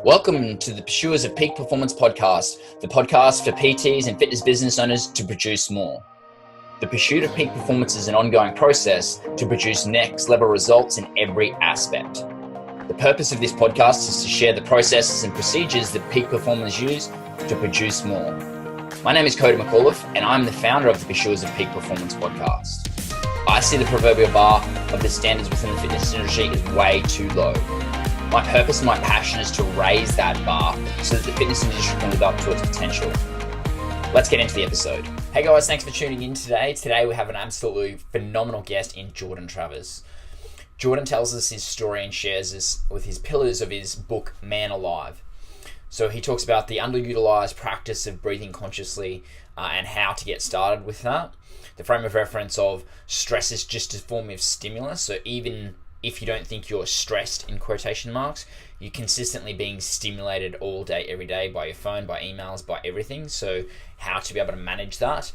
Welcome to the Pursuers of Peak Performance podcast, the podcast for PTs and fitness business owners to produce more. The pursuit of peak performance is an ongoing process to produce next level results in every aspect. The purpose of this podcast is to share the processes and procedures that peak performers use to produce more. My name is Cody McAuliffe, and I'm the founder of the Pursuers of Peak Performance podcast. I see the proverbial bar of the standards within the fitness industry is way too low. My purpose and my passion is to raise that bar so that the fitness industry can live up to its potential. Let's get into the episode. Hey guys, thanks for tuning in today. Today we have an absolutely phenomenal guest in Jordan Travers. Jordan tells us his story and shares this with his pillars of his book, Man Alive. So he talks about the under-utilised practice of breathing consciously and how to get started with that. The frame of reference of stress is just a form of stimulus. So even if you don't think you're stressed, in quotation marks, you're consistently being stimulated all day, every day by your phone, by emails, by everything. So how to be able to manage that.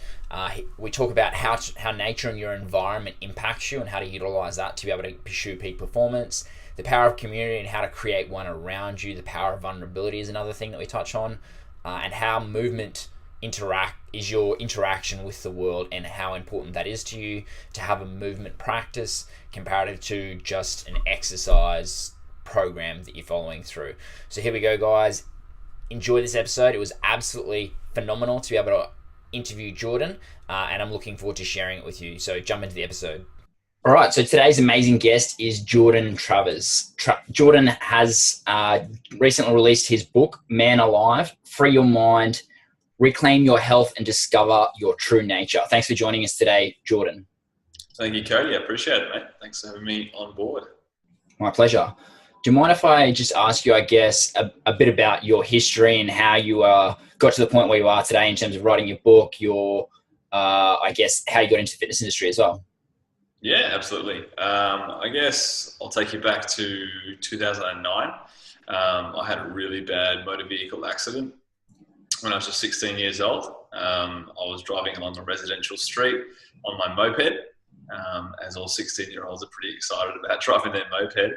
We talk about how nature and your environment impacts you and how to utilize that to be able to pursue peak performance. The power of community and how to create one around you. The power of vulnerability is another thing that we touch on. And how movement is your interaction with the world and how important that is to you to have a movement practice comparative to just an exercise program that you're following through. So here we go, guys. Enjoy this episode. It was absolutely phenomenal to be able to interview Jordan, and I'm looking forward to sharing it with you. So jump into the episode. All right, so today's amazing guest is Jordan Travers. Jordan has recently released his book, Man Alive, Free Your Mind, Reclaim Your Health and Discover Your True Nature. Thanks for joining us today, Jordan. Thank you, Cody. I appreciate it, mate. Thanks for having me on board. My pleasure. Do you mind if I just ask you, I guess, a bit about your history and how you got to the point where you are today in terms of writing your book, I guess, how you got into the fitness industry as well? Yeah, absolutely. I guess I'll take you back to 2009. I had a really bad motor vehicle accident when I was just 16 years old. I was driving along a residential street on my moped, as all 16-year-olds are pretty excited about driving their moped.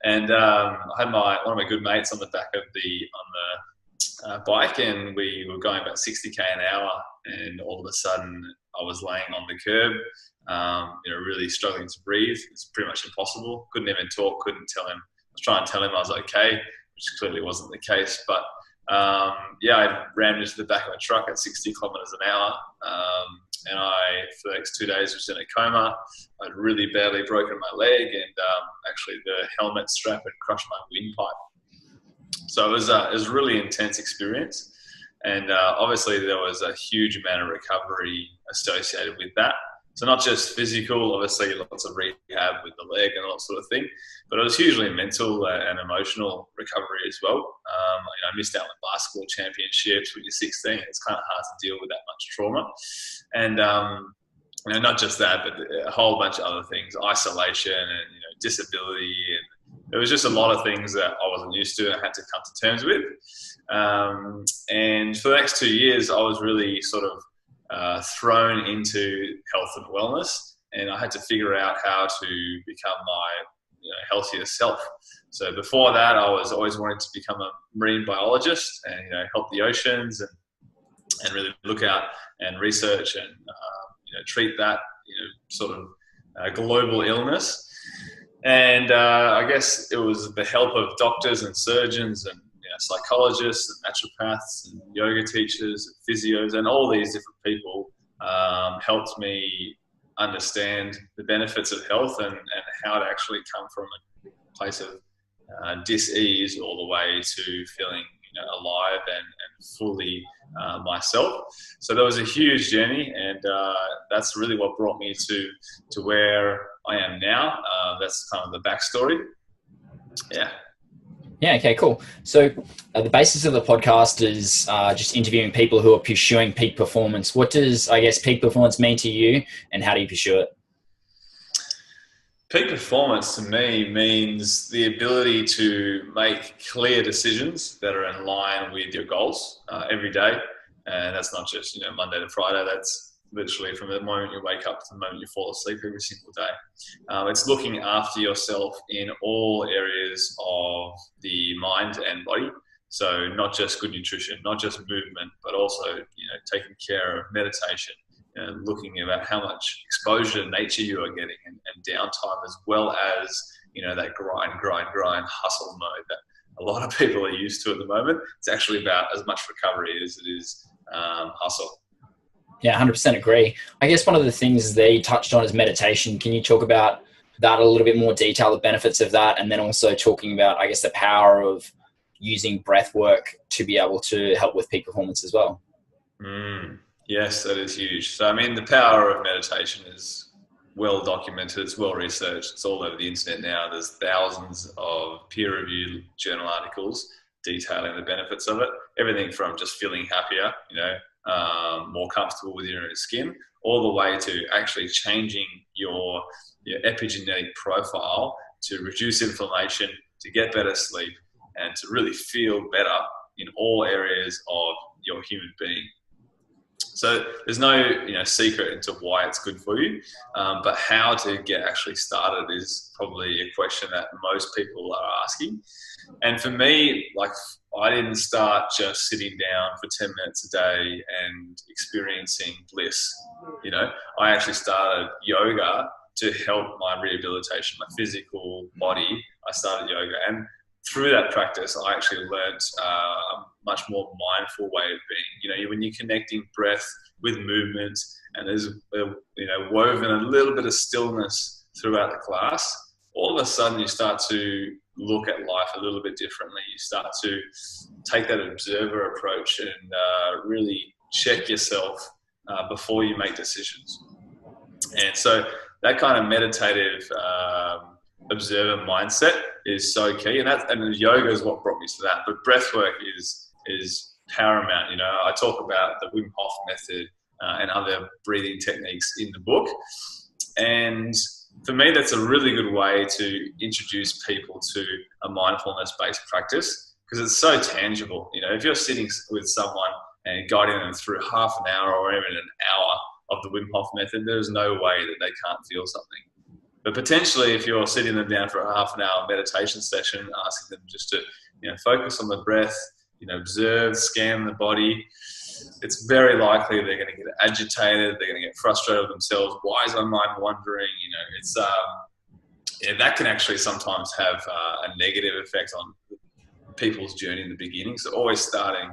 And I had one of my good mates on the back of the bike, and we were going about 60k an hour. And all of a sudden, I was laying on the curb, really struggling to breathe. It's pretty much impossible. Couldn't even talk. Couldn't tell him. I was trying to tell him I was okay, which clearly wasn't the case. But I rammed into the back of a truck at 60 kilometers an hour. And I, for the next 2 days, was in a coma. I'd really badly broken my leg, and actually the helmet strap had crushed my windpipe. So it was a really intense experience. And obviously there was a huge amount of recovery associated with that. So not just physical, obviously lots of rehab with the leg and all that sort of thing, but it was hugely mental and emotional recovery as well. I missed out on basketball championships when you're 16. It's kind of hard to deal with that much trauma. And not just that, but a whole bunch of other things, isolation and disability, and there was just a lot of things that I wasn't used to and I had to come to terms with. And for the next 2 years, I was really sort of thrown into health and wellness, and I had to figure out how to become my healthier self. So before that, I was always wanting to become a marine biologist and help the oceans and really look out and research and treat that sort of global illness. And I guess it was the help of doctors and surgeons and psychologists and naturopaths and yoga teachers and physios and all these different people helped me understand the benefits of health and how to actually come from a place of dis-ease all the way to feeling alive and fully myself. So that was a huge journey, and that's really what brought me to where I am now. That's kind of the backstory. Yeah, okay, cool. So the basis of the podcast is just interviewing people who are pursuing peak performance. What does, I guess, peak performance mean to you, and how do you pursue it? Peak performance to me means the ability to make clear decisions that are in line with your goals every day. And that's not just, Monday to Friday. That's literally from the moment you wake up to the moment you fall asleep every single day. It's looking after yourself in all areas of the mind and body. So not just good nutrition, not just movement, but also, taking care of meditation and looking about how much exposure to nature you are getting and downtime, as well as, that grind, hustle mode that a lot of people are used to at the moment. It's actually about as much recovery as it is hustle. Yeah, 100% agree. I guess one of the things they touched on is meditation. Can you talk about that a little bit more detail, the benefits of that, and then also talking about, I guess, the power of using breath work to be able to help with peak performance as well? Yes, that is huge. So, the power of meditation is well documented. It's well researched. It's all over the internet now. There's thousands of peer-reviewed journal articles detailing the benefits of it. Everything from just feeling happier, more comfortable with your own skin, all the way to actually changing your epigenetic profile to reduce inflammation, to get better sleep, and to really feel better in all areas of your human being. So there's no secret into why it's good for you, but how to get actually started is probably a question that most people are asking. And for me, I didn't start just sitting down for 10 minutes a day and experiencing bliss. I actually started yoga to help my rehabilitation, my physical body. I started yoga, and through that practice, I actually learned a much more mindful way of being. When you're connecting breath with movement, and there's woven a little bit of stillness throughout the class, all of a sudden you start to look at life a little bit differently. You start to take that observer approach and really check yourself before you make decisions. And so that kind of meditative observer mindset is so key, and yoga is what brought me to that. But breath work is paramount. I talk about the Wim Hof method and other breathing techniques in the book, and for me, that's a really good way to introduce people to a mindfulness-based practice, because it's so tangible. If you're sitting with someone and guiding them through half an hour or even an hour of the Wim Hof method, there's no way that they can't feel something. But potentially, if you're sitting them down for a half an hour meditation session, asking them just to focus on the breath, observe, scan the body, it's very likely they're going to get agitated, they're going to get frustrated with themselves. Why is my mind wandering? It's that can actually sometimes have a negative effect on people's journey in the beginning. So always starting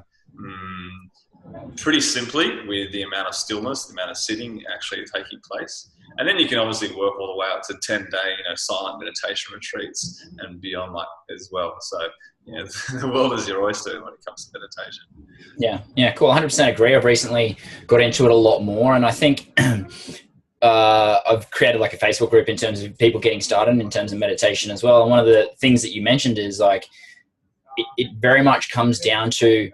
pretty simply with the amount of stillness, the amount of sitting actually taking place. And then you can obviously work all the way up to 10-day, silent meditation retreats and beyond that as well. So, the world is your oyster when it comes to meditation. Yeah, cool. 100% agree. I've recently got into it a lot more, and I think I've created a Facebook group in terms of people getting started in terms of meditation as well. And one of the things that you mentioned is it very much comes down to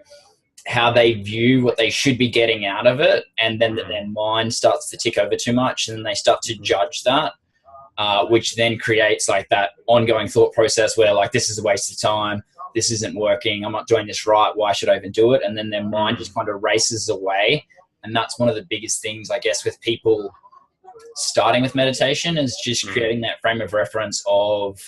how they view what they should be getting out of it, and then their mind starts to tick over too much, and then they start to judge that, which then creates that ongoing thought process where this is a waste of time, this isn't working, I'm not doing this right, why should I even do it? And then their mind just kind of races away. And that's one of the biggest things, I guess, with people starting with meditation, is just creating that frame of reference of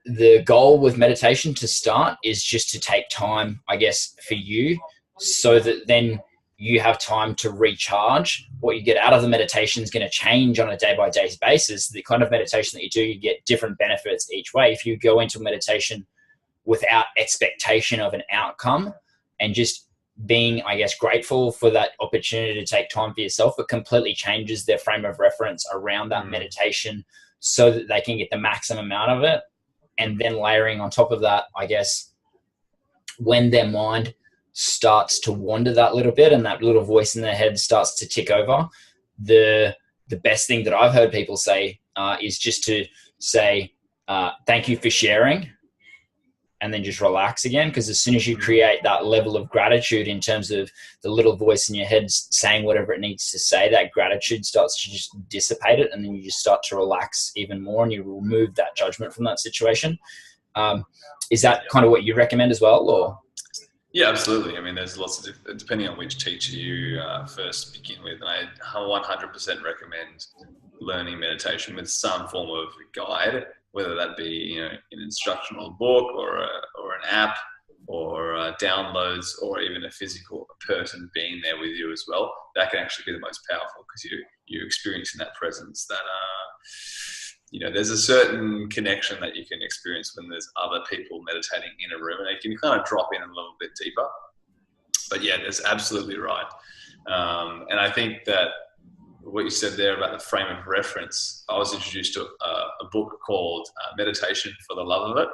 the goal with meditation to start is just to take time, I guess, for you, so that then you have time to recharge. What you get out of the meditation is going to change on a day-by-day basis. The kind of meditation that you do, you get different benefits each way. If you go into meditation without expectation of an outcome and just being, I guess, grateful for that opportunity to take time for yourself, it completely changes their frame of reference around that meditation so that they can get the maximum out of it. And then layering on top of that, I guess, when their mind starts to wander that little bit and that little voice in their head starts to tick over, the best thing that I've heard people say is just to say, thank you for sharing, and then just relax again. Because as soon as you create that level of gratitude in terms of the little voice in your head saying whatever it needs to say, that gratitude starts to just dissipate it, and then you just start to relax even more, and you remove that judgment from that situation. Is that kind of what you recommend as well, or? Yeah, absolutely. I mean, there's lots of depending on which teacher you first begin with, and I 100% recommend learning meditation with some form of guide, whether that be an instructional book or an app or downloads or even a physical person being there with you as well. That can actually be the most powerful because you're experiencing that presence that there's a certain connection that you can experience when there's other people meditating in a room, and you can kind of drop in a little bit deeper. But yeah, that's absolutely right. And I think that what you said there about the frame of reference, I was introduced to a book called Meditation for the Love of It.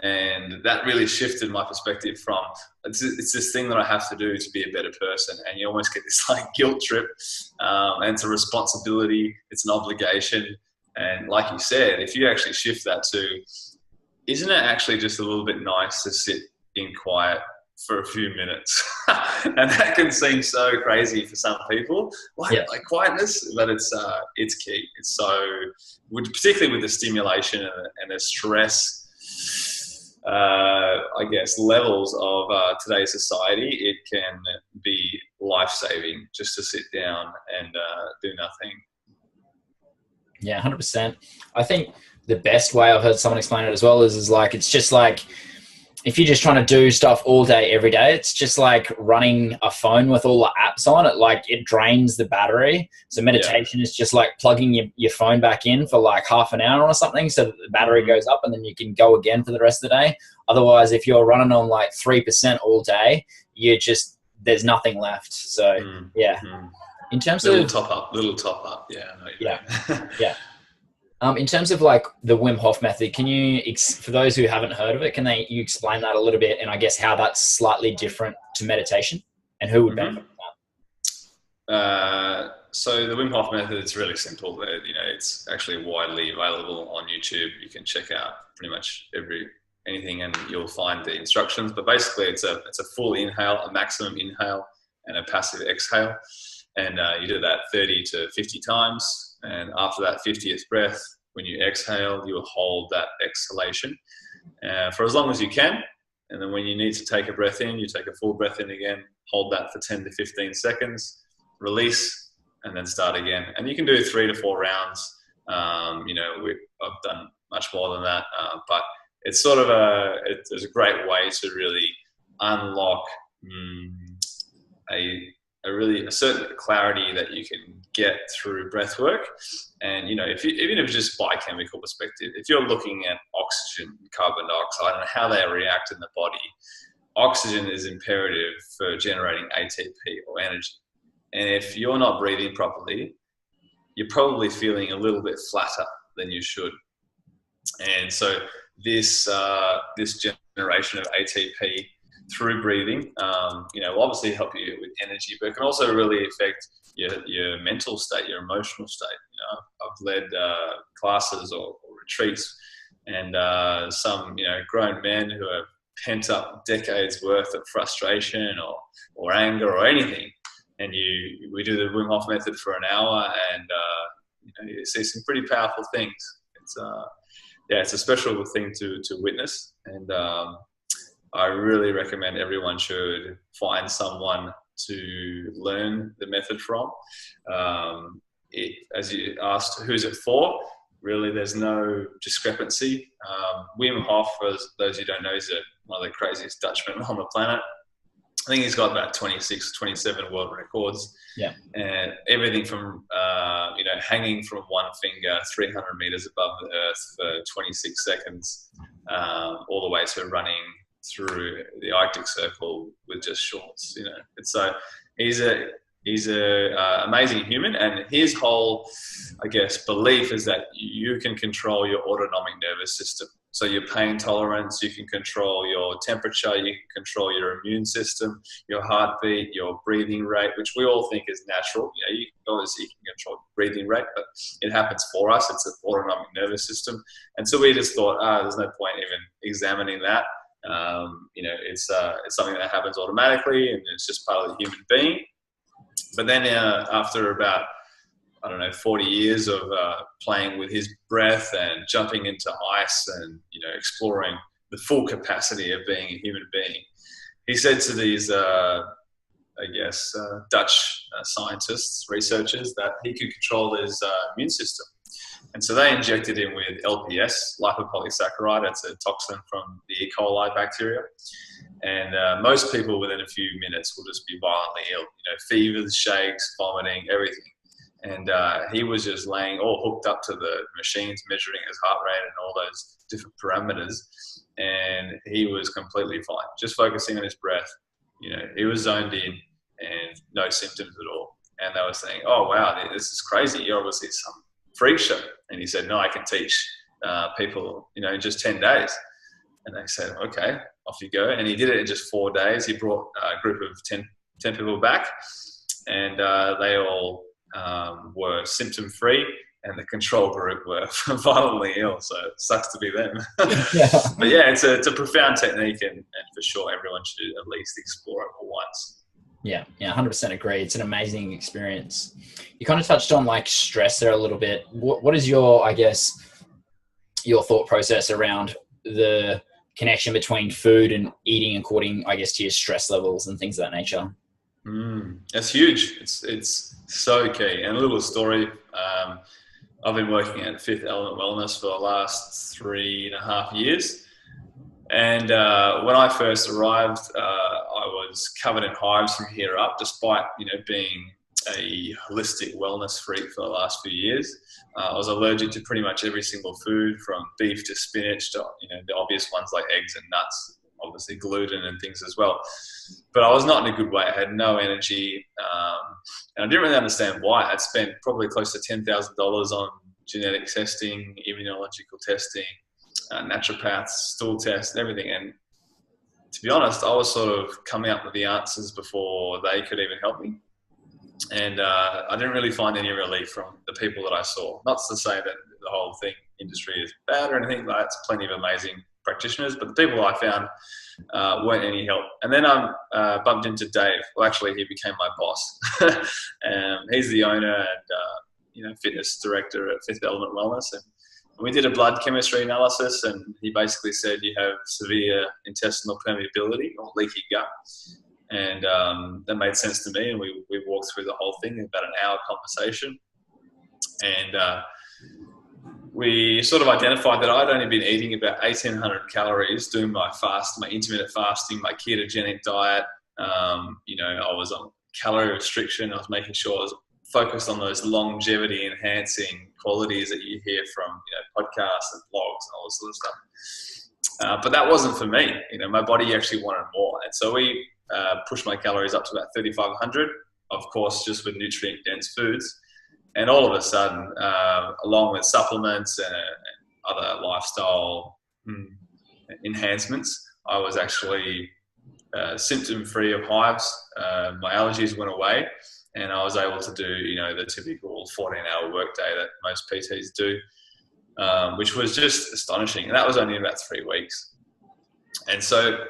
And that really shifted my perspective from, it's this thing that I have to do to be a better person. And you almost get this like guilt trip, and it's a responsibility, it's an obligation. And like you said, if you actually shift that to, isn't it actually just a little bit nice to sit in quiet for a few minutes? And that can seem so crazy for some people, like quietness, but it's key. It's so, particularly with the stimulation and the stress, I guess, levels of today's society, it can be life-saving just to sit down and do nothing. Yeah, 100%. I think the best way I've heard someone explain it as well is like, it's just like, if you're just trying to do stuff all day, every day, it's just like running a phone with all the apps on it. Like, it drains the battery. So meditation is just like plugging your phone back in for like half an hour or something, so that the battery goes up and then you can go again for the rest of the day. Otherwise, if you're running on like 3% all day, there's nothing left. So in terms little of top up. Yeah. In terms of like the Wim Hof method, can you, for those who haven't heard of it, you explain that a little bit, and I guess how that's slightly different to meditation and who would benefit from that? So the Wim Hof method, it's really simple. It's actually widely available on YouTube. You can check out pretty much anything and you'll find the instructions. But basically it's a full inhale, a maximum inhale, and a passive exhale. And you do that 30 to 50 times. And after that 50th breath, when you exhale, you will hold that exhalation for as long as you can. And then when you need to take a breath in, you take a full breath in again, hold that for 10 to 15 seconds, release, and then start again. And you can do 3 to 4 rounds. I've done much more than that, but it's sort of it's a great way to really unlock a certain clarity that you can get through breath work. And even if it's just biochemical perspective, if you're looking at oxygen, carbon dioxide, and how they react in the body, oxygen is imperative for generating ATP or energy. And if you're not breathing properly, you're probably feeling a little bit flatter than you should. And so this generation of ATP through breathing, will obviously help you with energy, but it can also really affect your mental state, your emotional state. I've led classes or retreats, and some grown men who have pent up decades worth of frustration or anger or anything, and we do the Wim Hof method for an hour, and you see some pretty powerful things. It's a special thing to witness, and I really recommend everyone should find someone to learn the method from. As you asked, who's it for? Really, there's no discrepancy. Wim Hof, for those who don't know, is one of the craziest Dutchmen on the planet. I think he's got about 26, 27 world records. Yeah. And everything from, hanging from one finger 300 meters above the earth for 26 seconds, all the way to running through the Arctic Circle with just shorts. He's a amazing human, and his whole, I guess, belief is that you can control your autonomic nervous system. So your pain tolerance, you can control your temperature, you can control your immune system, your heartbeat, your breathing rate, which we all think is natural. You can control breathing rate, but it happens for us. It's an autonomic nervous system. And so we just thought, there's no point even examining that. It's something that happens automatically, and it's just part of the human being. But then after about 40 years of playing with his breath and jumping into ice and exploring the full capacity of being a human being, he said to these, Dutch scientists, researchers, that he could control his immune system. And so they injected him with LPS, lipopolysaccharide. It's a toxin from the E. coli bacteria. And most people within a few minutes will just be violently ill, fevers, shakes, vomiting, everything. And he was just laying all hooked up to the machines, measuring his heart rate and all those different parameters. And he was completely fine, just focusing on his breath. He was zoned in and no symptoms at all. And they were saying, oh, wow, this is crazy. You're obviously some freak show. And he said, no, I can teach people, in just 10 days. And they said, okay, off you go. And he did it in just 4 days. He brought a group of 10 people back, and they all were symptom-free, and the control group were violently ill. So it sucks to be them. Yeah. But yeah, it's a profound technique, and for sure everyone should at least explore it once. Yeah, 100% agree. It's an amazing experience. You kind of touched on like stress there a little bit. What is your, I guess, your thought process around the connection between food and eating according, I guess, to your stress levels and things of that nature? It's huge. It's so key. And a little story. I've been working at Fifth Element Wellness for the last 3.5 years. And when I first arrived, I was covered in hives from here up, despite being a holistic wellness freak for the last few years. I was allergic to pretty much every single food, from beef to spinach to the obvious ones like eggs and nuts, obviously gluten and things as well. But I was not in a good way. I had no energy, and I didn't really understand why. I'd spent probably close to $10,000 on genetic testing, immunological testing, naturopaths, stool tests, and everything. And to be honest, I was sort of coming up with the answers before they could even help me. And I didn't really find any relief from the people that I saw. Not to say that the whole industry is bad or anything like that. It's plenty of amazing practitioners, but the people I found weren't any help. And then I bumped into Dave. Well, actually, he became my boss. He's the owner and fitness director at Fifth Element Wellness. And we did a blood chemistry analysis, and he basically said you have severe intestinal permeability or leaky gut. And that made sense to me, and we walked through the whole thing in about an hour conversation. And we sort of identified that I'd only been eating about 1,800 calories, doing my fast, my intermittent fasting, my ketogenic diet. I was on calorie restriction. I was making sure I was focused on those longevity enhancing qualities that you hear from podcasts and blogs and all this sort of stuff. But that wasn't for me. My body actually wanted more. And so we pushed my calories up to about 3,500, of course, just with nutrient dense foods. And all of a sudden, along with supplements and other lifestyle enhancements, I was actually symptom free of hives. My allergies went away, and I was able to do, the typical 14-hour workday that most PTs do, which was just astonishing. And that was only in about 3 weeks. And so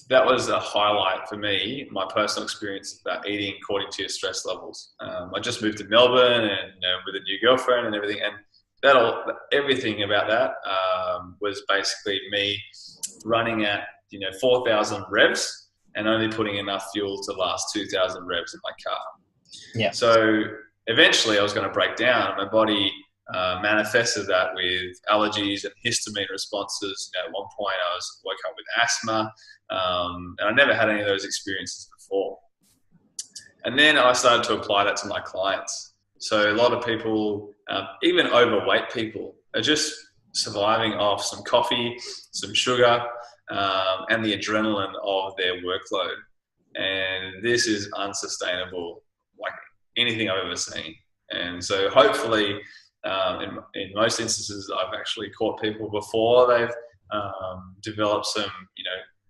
that was a highlight for me, my personal experience about eating according to your stress levels. I just moved to Melbourne and with a new girlfriend and everything. And everything about that was basically me running at 4,000 revs and only putting enough fuel to last 2,000 revs in my car. Yeah. So eventually I was going to break down. My body manifested that with allergies and histamine responses. At one point I woke up with asthma, and I never had any of those experiences before. And then I started to apply that to my clients. So a lot of people, even overweight people, are just surviving off some coffee, some sugar, and the adrenaline of their workload. And this is unsustainable, like anything I've ever seen. And so hopefully, in most instances, I've actually caught people before they've developed some,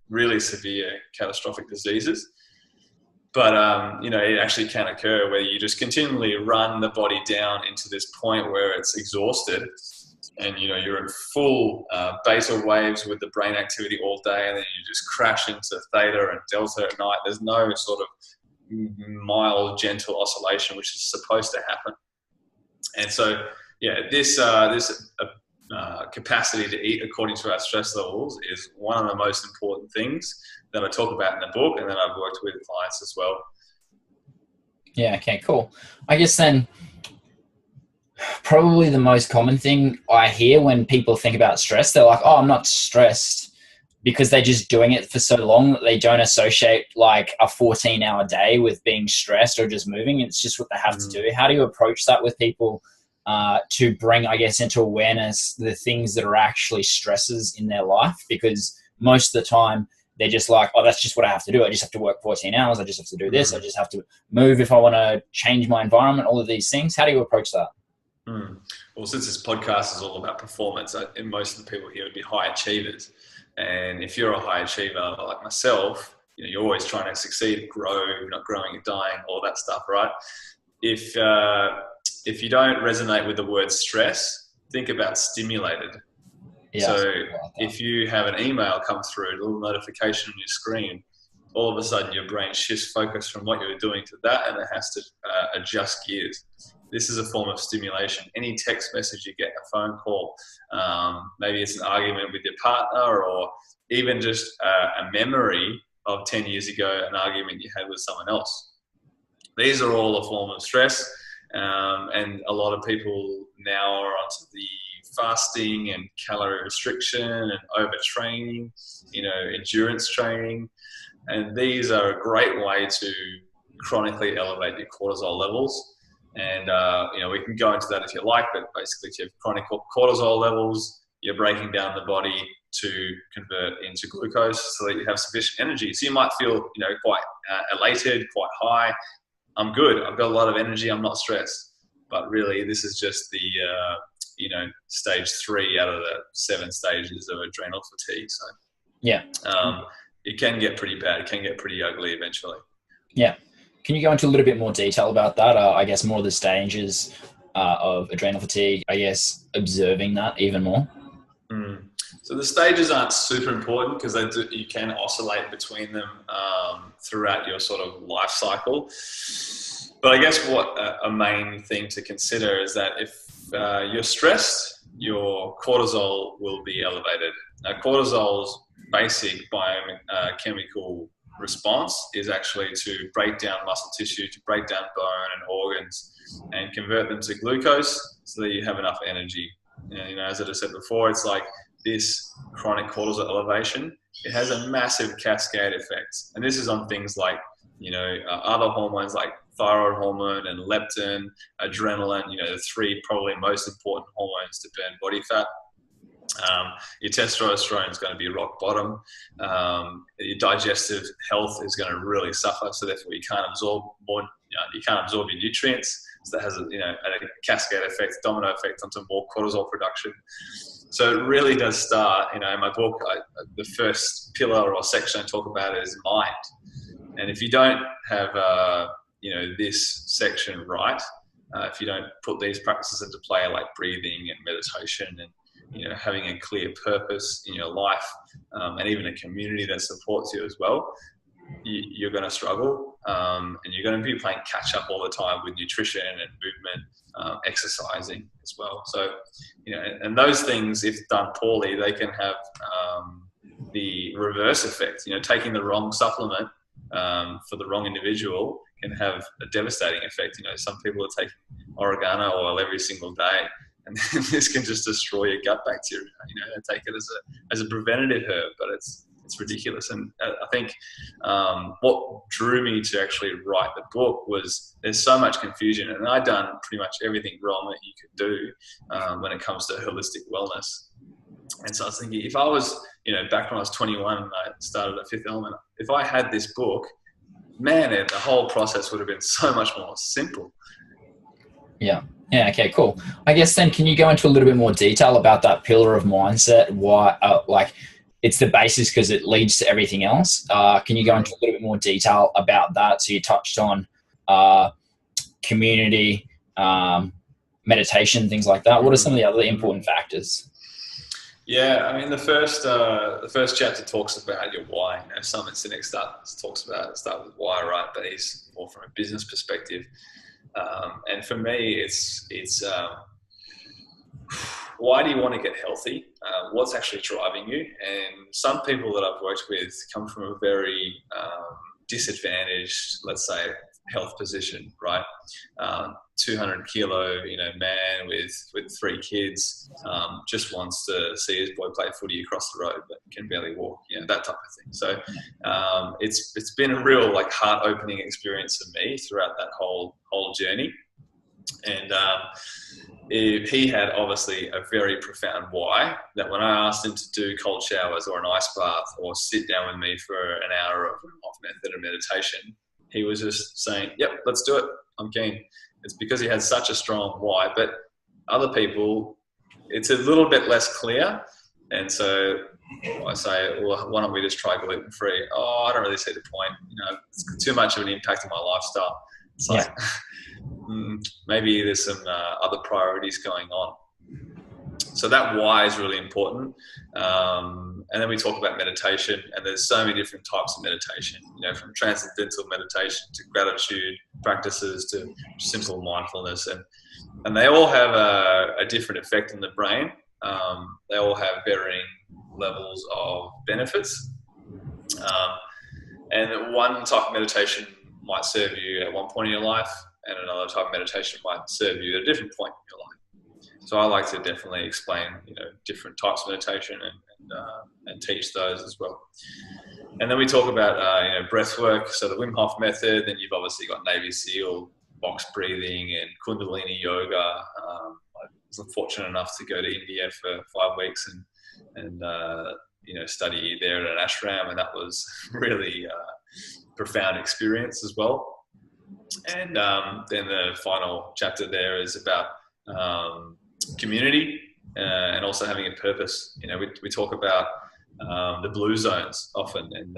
really severe catastrophic diseases. But, it actually can occur where you just continually run the body down into this point where it's exhausted, and, you're in full beta waves with the brain activity all day, and then you just crash into theta and delta at night. There's no sort of mild, gentle oscillation, which is supposed to happen. And so, this capacity to eat according to our stress levels is one of the most important things that I talk about in the book, and then I've worked with clients as well. Yeah. Okay, cool. I guess then probably the most common thing I hear when people think about stress, they're like, oh, I'm not stressed, because they're just doing it for so long that they don't associate like a 14-hour day with being stressed or just moving. It's just what they have to do. How do you approach that with people to bring, I guess, into awareness the things that are actually stresses in their life? Because most of the time they're just like, oh, that's just what I have to do. I just have to work 14 hours. I just have to do this. I just have to move if I want to change my environment, all of these things. How do you approach that? Well, since this podcast is all about performance, and most of the people here would be high achievers. And if you're a high achiever like myself, you're always trying to succeed, grow, not growing and dying, all that stuff, right? If you don't resonate with the word stress, think about stimulated. Yeah, so if you have an email come through, a little notification on your screen, all of a sudden your brain shifts focus from what you were doing to that, and it has to adjust gears. This is a form of stimulation. Any text message you get, a phone call, maybe it's an argument with your partner, or even just a memory of 10 years ago, an argument you had with someone else. These are all a form of stress, and a lot of people now are onto the fasting and calorie restriction and overtraining, endurance training. And these are a great way to chronically elevate your cortisol levels. And, we can go into that if you like, but basically if you have chronic cortisol levels, you're breaking down the body to convert into glucose so that you have sufficient energy. So you might feel, quite elated, quite high. I'm good. I've got a lot of energy. I'm not stressed. But really, this is just the, stage 3 out of the 7 stages of adrenal fatigue. So yeah, it can get pretty bad. It can get pretty ugly eventually. Yeah. Can you go into a little bit more detail about that? I guess more of the stages of adrenal fatigue, I guess, observing that even more. So the stages aren't super important because you can oscillate between them throughout your sort of life cycle. But I guess what a main thing to consider is that if you're stressed, your cortisol will be elevated. Now, cortisol's basic biochemical response is actually to break down muscle tissue, to break down bone and organs, and convert them to glucose so that you have enough energy. As I just said before, it's like this chronic cortisol elevation, it has a massive cascade effect. And this is on things like, other hormones like thyroid hormone and leptin, adrenaline, the 3 probably most important hormones to burn body fat. Your testosterone is going to be rock bottom. Your digestive health is going to really suffer. So therefore you can't absorb more, you can't absorb your nutrients. So that has a cascade effect, domino effect onto more cortisol production. So it really does start, in my book, the first pillar or section I talk about is mind. And if you don't have, this section right, if you don't put these practices into play like breathing and meditation and, having a clear purpose in your life, and even a community that supports you as well, you're going to struggle, and you're going to be playing catch up all the time with nutrition and movement, exercising as well. So, and those things, if done poorly, they can have the reverse effect. Taking the wrong supplement for the wrong individual can have a devastating effect. Some people are taking oregano oil every single day, and this can just destroy your gut bacteria. They take it as a preventative herb, but it's ridiculous. And I think what drew me to actually write the book was there's so much confusion, and I'd done pretty much everything wrong that you could do when it comes to holistic wellness. And so I was thinking, if I was, back when I was 21 and I started at Fifth Element, if I had this book, man, the whole process would have been so much more simple. Yeah. Yeah. Okay, cool. I guess then can you go into a little bit more detail about that pillar of mindset? Why, it's the basis because it leads to everything else. Can you go into a little bit more detail about that? So you touched on community, meditation, things like that. What are some of the other important factors? Yeah, the first chapter talks about your why. Simon Sinek start with why, right? But he's more from a business perspective. And for me, it's why do you want to get healthy? What's actually driving you? And some people that I've worked with come from a very disadvantaged, let's say, health position, right? 200 kilo, man with 3 kids, just wants to see his boy play footy across the road, but can barely walk, that type of thing. So it's been a real heart opening experience for me throughout that whole journey. And he had obviously a very profound why, that when I asked him to do cold showers or an ice bath or sit down with me for an hour of off method of meditation, he was just saying, yep, let's do it. I'm keen. It's because he had such a strong why. But other people, it's a little bit less clear. And so I say, well, why don't we just try gluten-free? Oh, I don't really see the point. It's too much of an impact on my lifestyle. It's like, maybe there's some other priorities going on. So that why is really important. And then we talk about meditation, and there's so many different types of meditation, from transcendental meditation to gratitude practices to simple mindfulness. And they all have a different effect on the brain. They all have varying levels of benefits. And one type of meditation might serve you at one point in your life, and another type of meditation might serve you at a different point in your life. So I like to definitely explain, different types of meditation and teach those as well. And then we talk about, breath work. So the Wim Hof method, then you've obviously got Navy SEAL, box breathing and Kundalini yoga. I was fortunate enough to go to India for 5 weeks and study there at an ashram. And that was really profound experience as well. And then the final chapter there is about community and also having a purpose. We talk about the blue zones often, and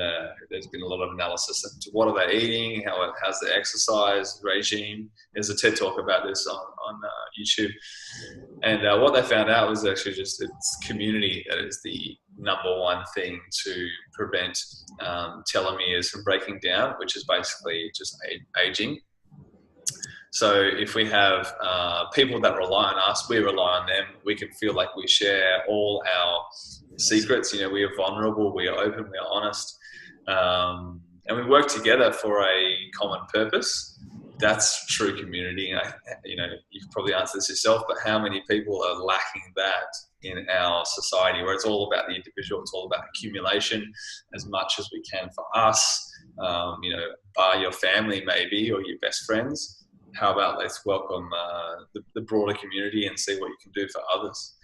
there's been a lot of analysis into what are they eating, how's their exercise regime. There's a TED talk about this on YouTube, and what they found out was actually just it's community that is the number one thing to prevent telomeres from breaking down, which is basically just aging. So if we have people that rely on us, we rely on them, we can feel like we share all our secrets. We are vulnerable, we are open, we are honest, and we work together for a common purpose. That's true community. You can probably answer this yourself, but how many people are lacking that in our society, where it's all about the individual, it's all about accumulation as much as we can for us, bar your family maybe, or your best friends. How about let's welcome the broader community and see what you can do for others.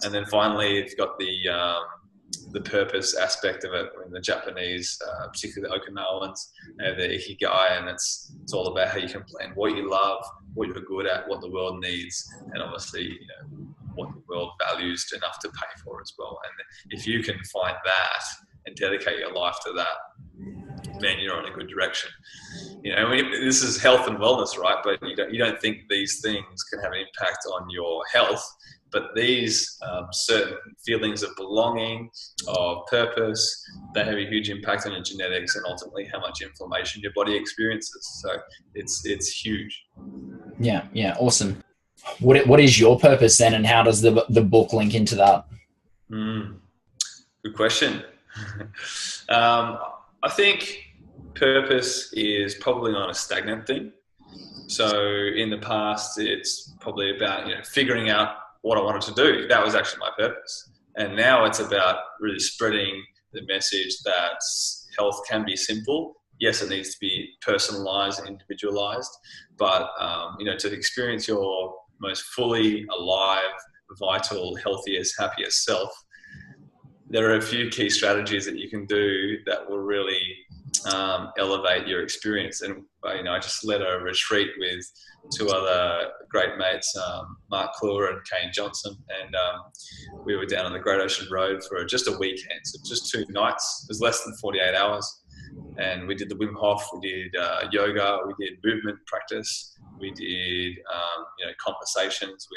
And then finally, you've got the purpose aspect of it. The Japanese, particularly the Okinawans, have the ikigai, and it's all about how you can blend what you love, what you're good at, what the world needs, and obviously what the world values enough to pay for as well. And if you can find that and dedicate your life to that, then you're in a good direction. This is health and wellness, right? But you don't think these things can have an impact on your health, but these certain feelings of belonging, of purpose, they have a huge impact on your genetics and ultimately how much inflammation your body experiences. So it's huge. Yeah, awesome. What is your purpose then, and how does the book link into that? Good question. I think purpose is probably not a stagnant thing. So in the past, it's probably about figuring out what I wanted to do. That was actually my purpose. And now it's about really spreading the message that health can be simple. Yes, it needs to be personalized and individualized, but to experience your most fully alive, vital, healthiest, happiest self, there are a few key strategies that you can do that will really elevate your experience. And I just led a retreat with 2 other great mates, Mark Cluer and Kane Johnson, and we were down on the Great Ocean Road for just a weekend, so just 2 nights. It was less than 48 hours, and we did the Wim Hof, we did yoga, we did movement practice, we did conversations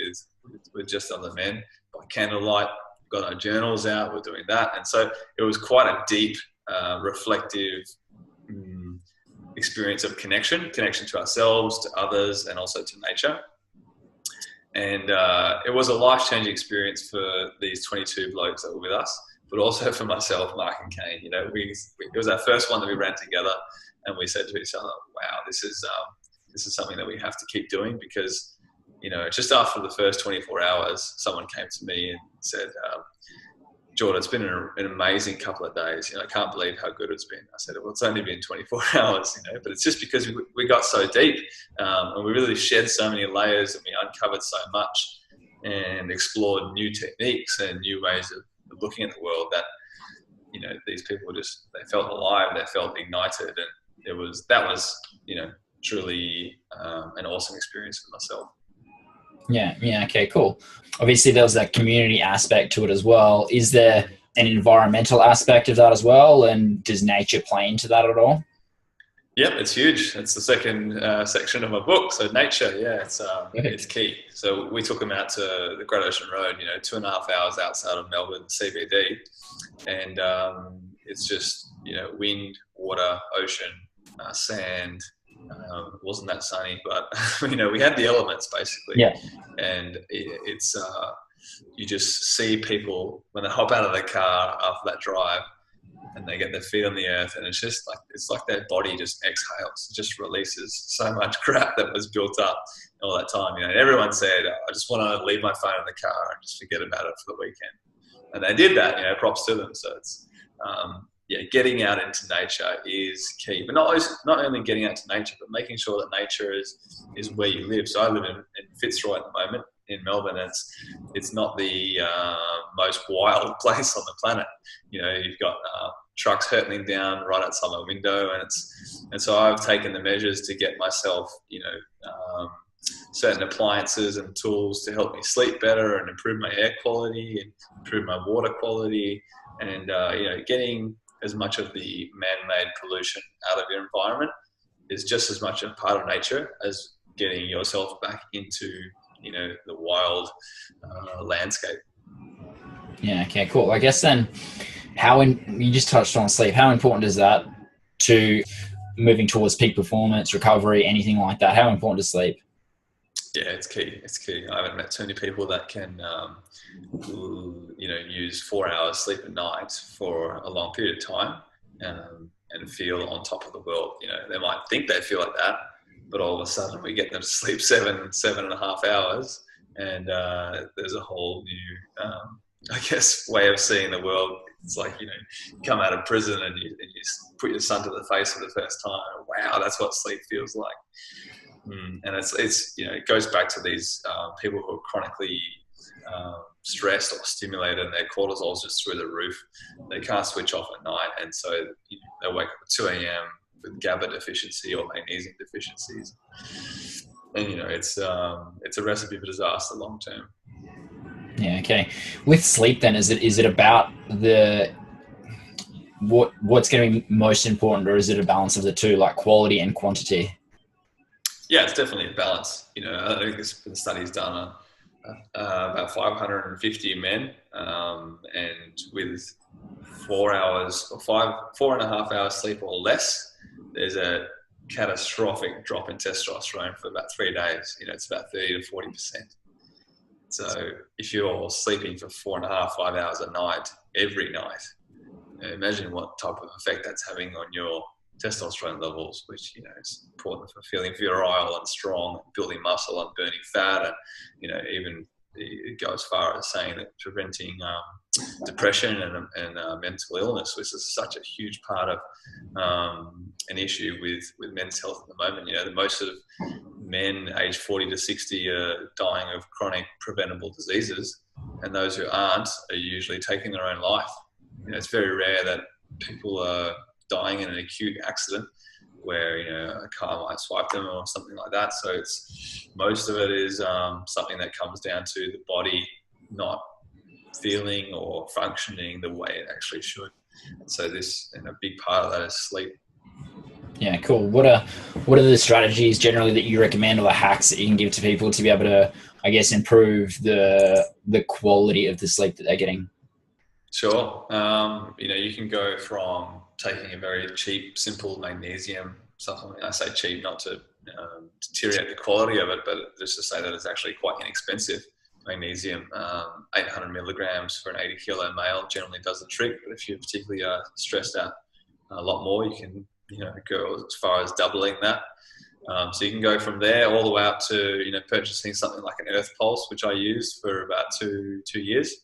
with just other men by candlelight. Got our journals out, we're doing that, and so it was quite a deep, reflective experience of connection to ourselves, to others, and also to nature. And it was a life-changing experience for these 22 blokes that were with us, but also for myself, Mark and Kane. You know, it was our first one that we ran together, and we said to each other, wow, this is something that we have to keep doing, because, you know, just after the first 24 hours, someone came to me and said, Jordan, it's been an amazing couple of days. You know, I can't believe how good it's been. I said, well, it's only been 24 hours, you know, but it's just because we got so deep, and we really shed so many layers, and we uncovered so much and explored new techniques and new ways of looking at the world, that, you know, these people they felt alive, they felt ignited, and that was, you know, truly an awesome experience for myself. Yeah. Okay, cool. Obviously there was that community aspect to it as well. Is there an environmental aspect of that as well? And does nature play into that at all? Yep, it's huge. It's the second section of my book. So nature, yeah, it's key. So we took them out to the Great Ocean Road, you know, 2.5 hours outside of Melbourne CBD. And it's just, you know, wind, water, ocean, sand. It wasn't that sunny, but you know, we had the elements basically. Yeah. And it's you just see people when they hop out of the car after that drive, and they get their feet on the earth, and it's like their body just exhales, it just releases so much crap that was built up all that time. You know, and everyone said, I just want to leave my phone in the car and just forget about it for the weekend. And they did that, you know, props to them. So it's, getting out into nature is key, but not only getting out to nature, but making sure that nature is where you live. So I live in Fitzroy at the moment in Melbourne. It's not the most wild place on the planet. You know, you've got trucks hurtling down right outside my window, and so I've taken the measures to get myself, you know, certain appliances and tools to help me sleep better and improve my air quality and improve my water quality, and you know, getting as much of the man-made pollution out of your environment is just as much a part of nature as getting yourself back into, you know, the wild landscape. Yeah. Okay, cool. I guess then you just touched on sleep. How important is that to moving towards peak performance, recovery, anything like that? How important is sleep? Yeah, it's key. It's key. I haven't met too many people that can, you know, use 4 hours sleep a night for a long period of time, and feel on top of the world. You know, they might think they feel like that, but all of a sudden we get them to sleep 7.5 hours, and there's a whole new, I guess, way of seeing the world. It's like, you know, you come out of prison and you put your son to the face for the first time. Wow, that's what sleep feels like. And it's you know, it goes back to these people who are chronically stressed or stimulated, and their cortisol's just through the roof. They can't switch off at night, and so, you know, they wake up at 2 a.m. with GABA deficiency or magnesium deficiencies, and you know, it's a recipe for disaster long term. Yeah. Okay. With sleep, then, is it about what's going to be most important, or is it a balance of the two, like quality and quantity? Yeah, it's definitely a balance. You know, I think there's been studies done on about 550 men, and with 4 hours or 4.5 hours sleep or less, there's a catastrophic drop in testosterone for about 3 days. You know, it's about 30 to 40%. So if you're sleeping for 4.5, 5 hours a night every night, you know, imagine what type of effect that's having on your testosterone levels, which, you know, is important for feeling virile and strong, building muscle and burning fat, and, you know, even it goes as far as saying that preventing depression and mental illness, which is such a huge part of an issue with men's health at the moment. You know, most of men aged 40 to 60 are dying of chronic preventable diseases, and those who aren't are usually taking their own life. You know, it's very rare that people are dying in an acute accident where, you know, a car might swipe them or something like that. So most of it is something that comes down to the body not feeling or functioning the way it actually should. And so a big part of that is sleep. Yeah, cool. What are the strategies generally that you recommend, or the hacks that you can give to people to be able to, I guess, improve the quality of the sleep that they're getting? Sure. You know, you can go from taking a very cheap, simple magnesium supplement. I say cheap not to deteriorate the quality of it, but just to say that it's actually quite inexpensive. Magnesium, 800 milligrams for an 80 kilo male generally does the trick. But if you particularly are stressed out a lot more, you can go as far as doubling that. So you can go from there all the way up to purchasing something like an Earth Pulse, which I used for about two years,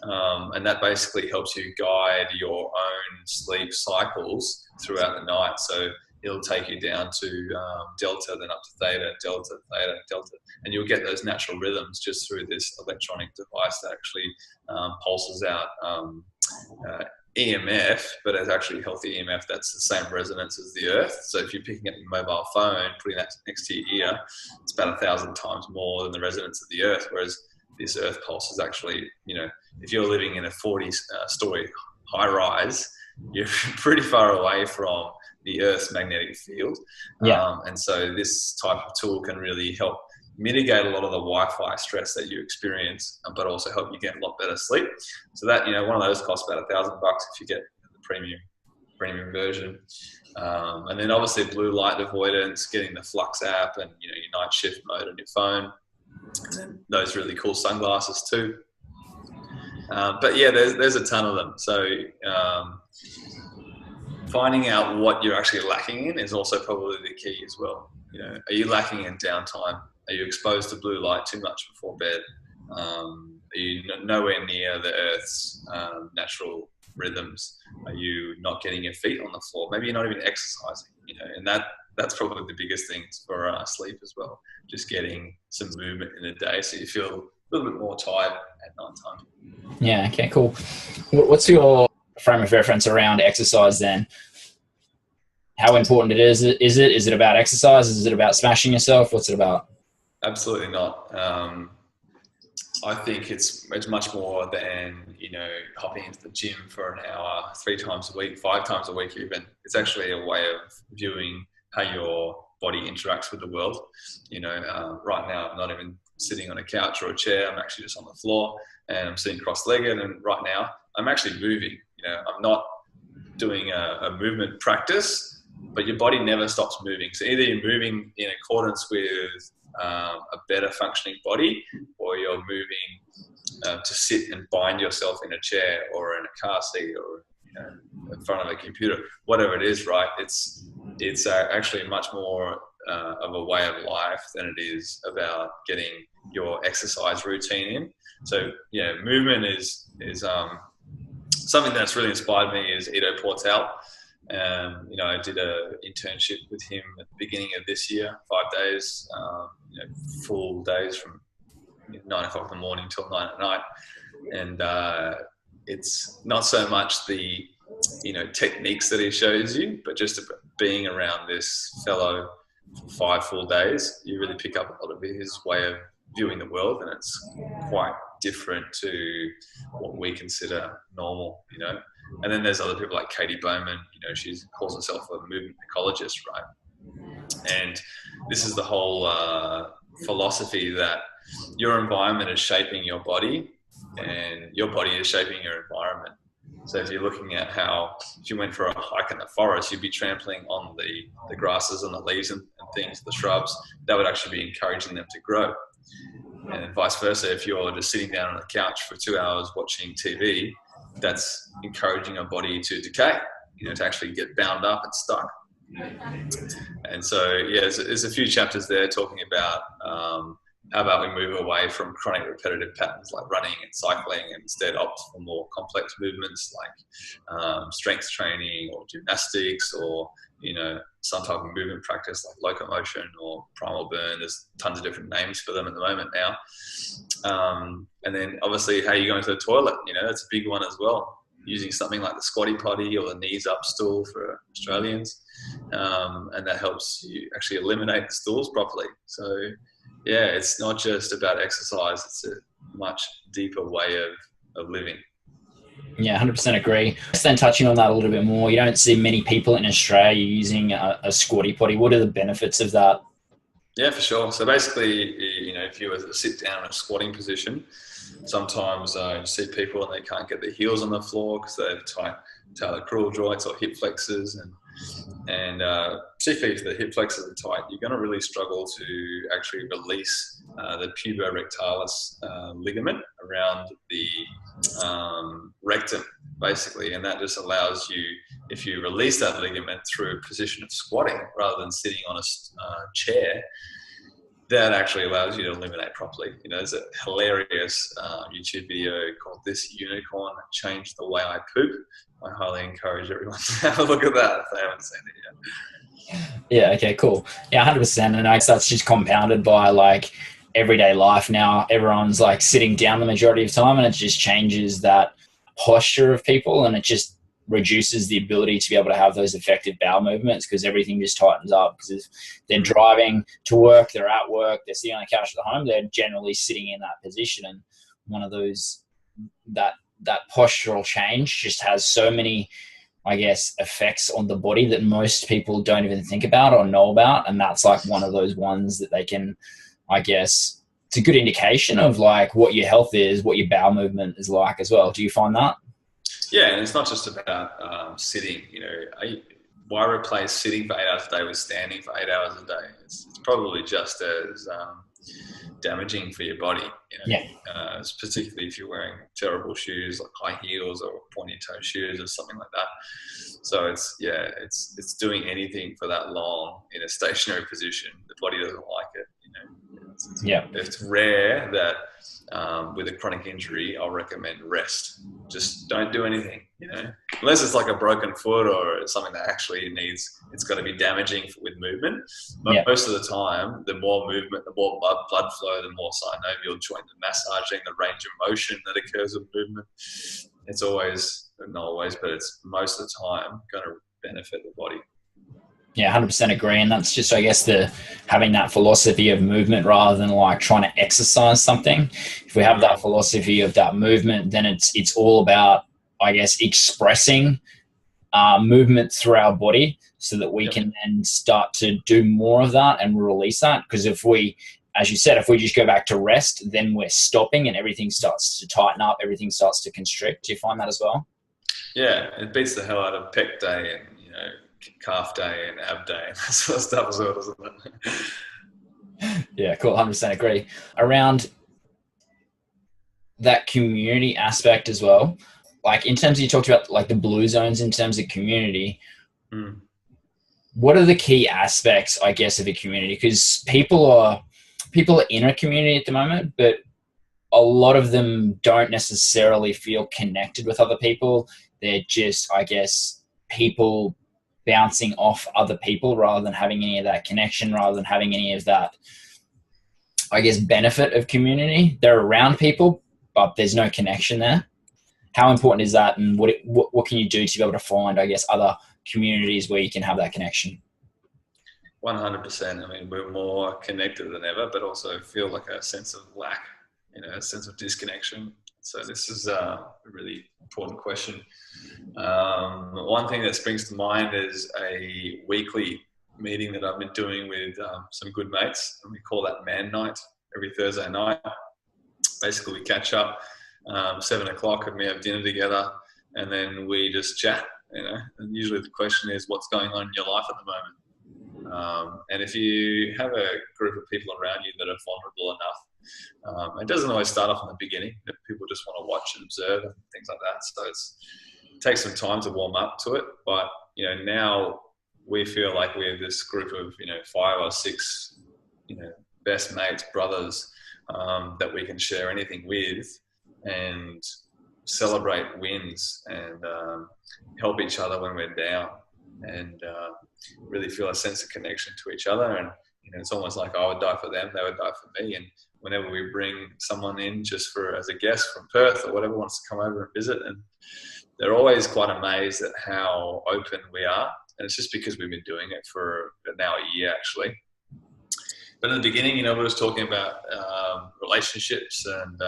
and that basically helps you guide your own sleep cycles throughout the night. So it'll take you down to delta, then up to theta, delta, and you'll get those natural rhythms just through this electronic device that actually pulses out EMF, but it's actually healthy EMF that's the same resonance as the earth. So if you're picking up your mobile phone, putting that next to your ear, it's about 1,000 times more than the resonance of the earth. Whereas this earth pulse is actually, if you're living in a 40-story high rise, you're pretty far away from the earth's magnetic field. Yeah. And so this type of tool can really help mitigate a lot of the Wi-Fi stress that you experience, but also help you get a lot better sleep. So that, one of those costs about $1,000 if you get the premium version. And then obviously blue light avoidance, getting the Flux app and, your night shift mode on your phone. And then those really cool sunglasses too. But yeah, there's a ton of them. So finding out what you're actually lacking in is also probably the key as well. Are you lacking in downtime? Are you exposed to blue light too much before bed? Are you nowhere near the Earth's natural rhythms? Are you not getting your feet on the floor? Maybe you're not even exercising, and that's probably the biggest thing for sleep as well. Just getting some movement in the day so you feel a little bit more tired at night time. Yeah, okay, cool. What's your frame of reference around exercise then? How important it is? Is it about exercise? Is it about smashing yourself? What's it about? Absolutely not. I think it's much more than, hopping into the gym for an hour, 3 times a week, 5 times a week even. It's actually a way of viewing how your body interacts with the world. Right now I'm not even sitting on a couch or a chair. I'm actually just on the floor and I'm sitting cross-legged, and right now I'm actually moving. I'm not doing a movement practice, but your body never stops moving. So either you're moving in accordance with a better functioning body, or you're moving to sit and bind yourself in a chair or in a car seat or in front of a computer, whatever it is, right? It's actually much more of a way of life than it is about getting your exercise routine in. So movement is something that's really inspired me is Ido Portal. I did an internship with him at the beginning of this year, 5 days, full days from 9 o'clock in the morning till 9 at night. And it's not so much the, techniques that he shows you, but just being around this fellow for 5 full days, you really pick up a lot of his way of viewing the world, and it's quite different to what we consider normal, And then there's other people like Katie Bowman, she calls herself a movement ecologist, right? And this is the whole philosophy that your environment is shaping your body and your body is shaping your environment. So if you're looking at if you went for a hike in the forest, you'd be trampling on the grasses and the leaves and things, the shrubs, that would actually be encouraging them to grow. And vice versa, if you're just sitting down on the couch for 2 hours watching TV, that's encouraging your body to decay, to actually get bound up and stuck. And so, there's a few chapters there talking about how about we move away from chronic repetitive patterns like running and cycling and instead opt for more complex movements like strength training or gymnastics or, some type of movement practice like locomotion or primal burn. There's tons of different names for them at the moment now. And then obviously how you're going to the toilet, that's a big one as well. Using something like the squatty potty or the knees up stool for Australians. And that helps you actually eliminate the stools properly. So it's not just about exercise. It's a much deeper way of living. Yeah, 100% agree. Just then touching on that a little bit more, you don't see many people in Australia using a squatty potty. What are the benefits of that? Yeah, for sure. So basically, if you were to sit down in a squatting position, sometimes you see people and they can't get their heels on the floor because they have tight talocrural joints or hip flexors, and And particularly if the hip flexors are tight, you're going to really struggle to actually release the puborectalis ligament around the rectum, basically. And that just allows you, if you release that ligament through a position of squatting rather than sitting on a chair, that actually allows you to eliminate properly. You know, there's a hilarious YouTube video called "This Unicorn Changed the Way I Poop." I highly encourage everyone to have a look at that if they haven't seen it yet. Yeah. Okay. Cool. Yeah. 100%. And I guess that's just compounded by like everyday life now. Everyone's like sitting down the majority of time, and it just changes that posture of people, and it just reduces the ability to be able to have those effective bowel movements because everything just tightens up. Because if they're driving to work, they're at work, they're sitting on the couch at home, they're generally sitting in that position. And one of those, that postural change just has so many, I guess, effects on the body that most people don't even think about or know about. And that's like one of those ones that they can, I guess, it's a good indication of like what your health is, what your bowel movement is like as well. Do you find that? Yeah, and it's not just about sitting. You know, why replace sitting for 8 hours a day with standing for 8 hours a day? It's probably just as damaging for your body. You know? Yeah. Particularly if you're wearing terrible shoes like high heels or pointy toe shoes or something like that. So it's doing anything for that long in a stationary position. The body doesn't like it. You know, it's rare that with a chronic injury, I'll recommend rest. Just don't do anything, you know, unless it's like a broken foot or something that actually it's got to be damaging with movement. But most of the time, the more movement, the more blood flow, the more synovial joint massaging, the range of motion that occurs with movement. It's always, not always, but it's most of the time going to benefit the body. Yeah, 100% agree. And that's just, I guess, having that philosophy of movement rather than like trying to exercise something. If we have that philosophy of that movement, then it's all about, I guess, expressing movement through our body so that we can then start to do more of that and release that. Because if we, as you said, if we just go back to rest, then we're stopping and everything starts to tighten up, everything starts to constrict. Do you find that as well? Yeah, it beats the hell out of pec day and, you know, calf day and ab day and that sort of stuff as well, doesn't it? Yeah, cool. 100% agree. Around that community aspect as well, like in terms of, you talked about like the blue zones in terms of community. What are the key aspects, I guess, of a community? Because people are in a community at the moment, but a lot of them don't necessarily feel connected with other people. They're just, I guess, people bouncing off other people rather than having any of that connection, rather than having any of that, I guess, benefit of community. They're around people, but there's no connection there. How important is that, and what can you do to be able to find, I guess, other communities where you can have that connection? 100%. I mean, we're more connected than ever, but also feel like a sense of lack, you know, a sense of disconnection. So this is a really important question. One thing that springs to mind is a weekly meeting that I've been doing with some good mates, and we call that Man Night every Thursday night. Basically, we catch up 7 o'clock and we have dinner together, and then we just chat, you know. And usually the question is, what's going on in your life at the moment? And if you have a group of people around you that are vulnerable enough, it doesn't always start off in the beginning. People just want to watch and observe and things like that. So it takes some time to warm up to it. But, you know, now we feel like we have this group of, you know, 5 or 6, you know, best mates, brothers, that we can share anything with and celebrate wins and help each other when we're down, and really feel a sense of connection to each other. And, you know, it's almost like I would die for them, they would die for me. And whenever we bring someone in just as a guest from Perth or whatever wants to come over and visit, and they're always quite amazed at how open we are. And it's just because we've been doing it for now a year, actually. But in the beginning, you know, we was talking about relationships and,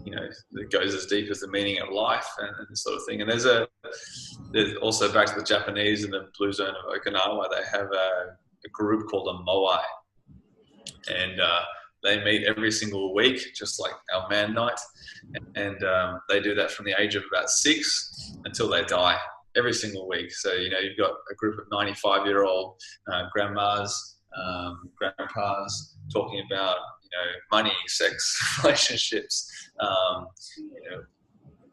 you know, it goes as deep as the meaning of life and this sort of thing. And there's also, back to the Japanese in the blue zone of Okinawa, they have a group called a moai. And they meet every single week, just like our Man Night. And they do that from the age of about 6 until they die. every single week. So, you've got a group of 95-year-old grandmas, grandpas talking about, money, sex, relationships,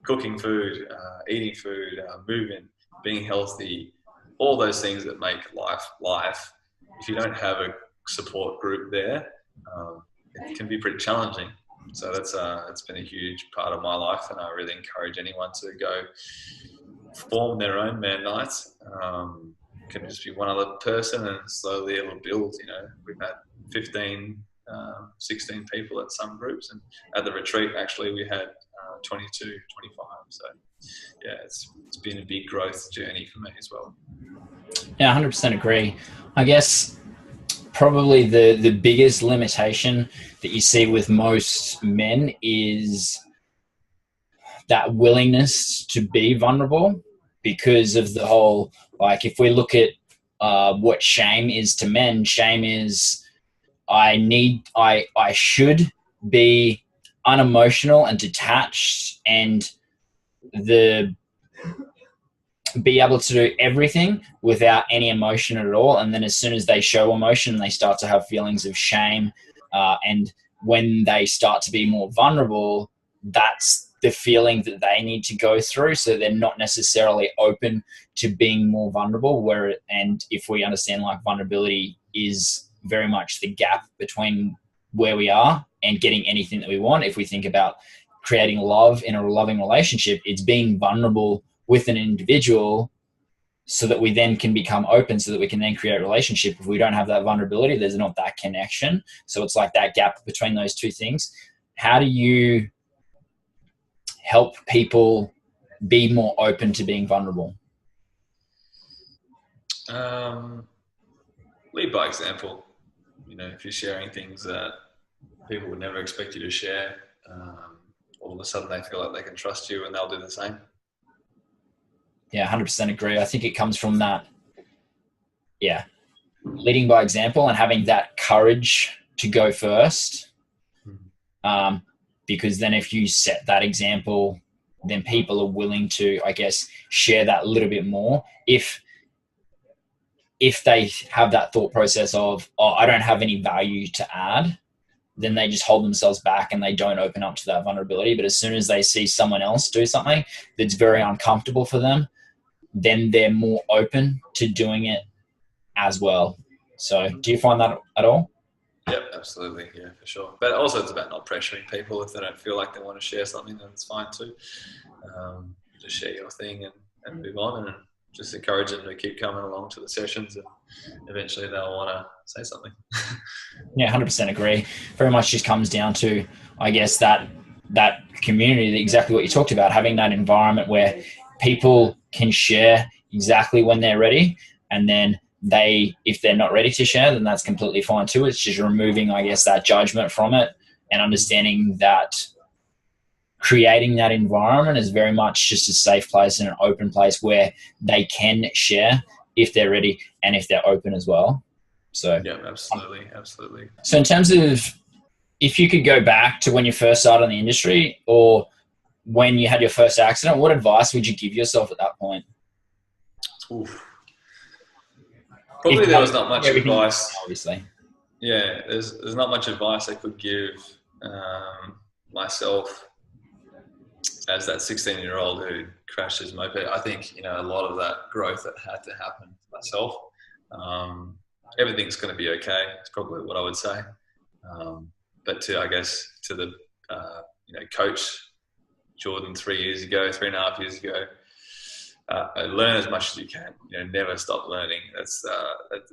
cooking food, eating food, moving, being healthy, all those things that make life. If you don't have a support group there, it can be pretty challenging. So it's been a huge part of my life, and I really encourage anyone to go form their own man nights. It can just be one other person, and slowly it'll build. We've had 15, 16 people at some groups, and at the retreat actually we had 22, 25. So yeah, it's been a big growth journey for me as well. Yeah, 100% agree. I guess probably the biggest limitation that you see with most men is that willingness to be vulnerable, because of the whole, like, if we look at what shame is to men, shame is I should be unemotional and detached and be able to do everything without any emotion at all. And then as soon as they show emotion, they start to have feelings of shame. And when they start to be more vulnerable, that's the feeling that they need to go through. So they're not necessarily open to being more vulnerable. And if we understand, like, vulnerability is very much the gap between where we are and getting anything that we want. If we think about creating love in a loving relationship, it's being vulnerable with an individual so that we then can become open, so that we can then create a relationship. If we don't have that vulnerability, there's not that connection. So it's like that gap between those two things. How do you help people be more open to being vulnerable? Lead by example. If you're sharing things that people would never expect you to share, all of a sudden they feel like they can trust you, and they'll do the same. Yeah, 100% agree. I think it comes from that, leading by example and having that courage to go first. Because then if you set that example, then people are willing to, I guess, share that a little bit more. If they have that thought process of, I don't have any value to add, then they just hold themselves back and they don't open up to that vulnerability. But as soon as they see someone else do something that's very uncomfortable for them, then they're more open to doing it as well. So do you find that at all? Yep, absolutely. Yeah, for sure. But also it's about not pressuring people. If they don't feel like they want to share something, then it's fine too. Just share your thing and move on, and just encourage them to keep coming along to the sessions, and eventually they'll want to say something. Yeah, 100% agree. Very much just comes down to, I guess, that community, exactly what you talked about, having that environment where people can share exactly when they're ready, and then if they're not ready to share, then that's completely fine too. It's just removing, I guess, that judgment from it, and understanding that creating that environment is very much just a safe place and an open place where they can share if they're ready and if they're open as well. So yeah, absolutely. So in terms of, if you could go back to when you first started in the industry, or when you had your first accident, what advice would you give yourself at that point? Oof. Probably there was not much advice. Obviously. Yeah, there's not much advice I could give myself as that 16-year-old who crashed his moped. I think, a lot of that growth that had to happen for myself. Everything's going to be okay. It's probably what I would say. But to the coach Jordan 3.5 years ago, learn as much as you can. Never stop learning. That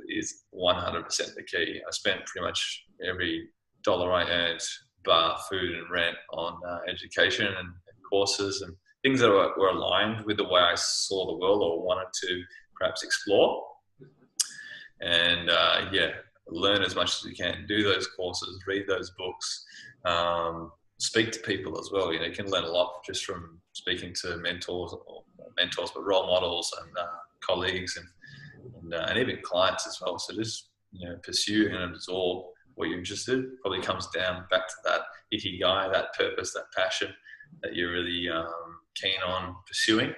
is 100% the key. I spent pretty much every dollar I earned, bar food and rent, on education and courses and things that were aligned with the way I saw the world or wanted to perhaps explore. And learn as much as you can. Do those courses, read those books, speak to people as well. You can learn a lot just from speaking to mentors, but role models and colleagues and even clients as well. So just pursue and absorb what you're interested in. Probably comes down back to that ikigai, that purpose, that passion that you're really keen on pursuing.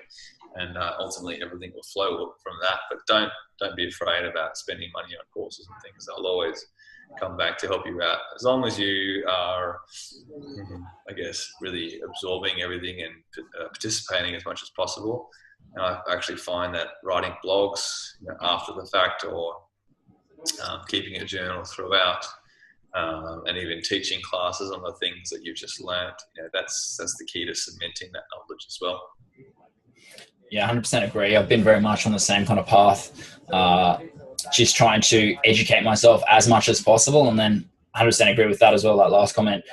and ultimately everything will flow from that. But don't be afraid about spending money on courses and things. They'll always come back to help you out, as long as you are, I guess, really absorbing everything and participating as much as possible. And I actually find that writing blogs, after the fact, or keeping a journal throughout, and even teaching classes on the things that you've just learned, that's the key to cementing that knowledge as well. Yeah, 100% agree. I've been very much on the same kind of path, just trying to educate myself as much as possible. And then 100% agree with that as well, that last comment.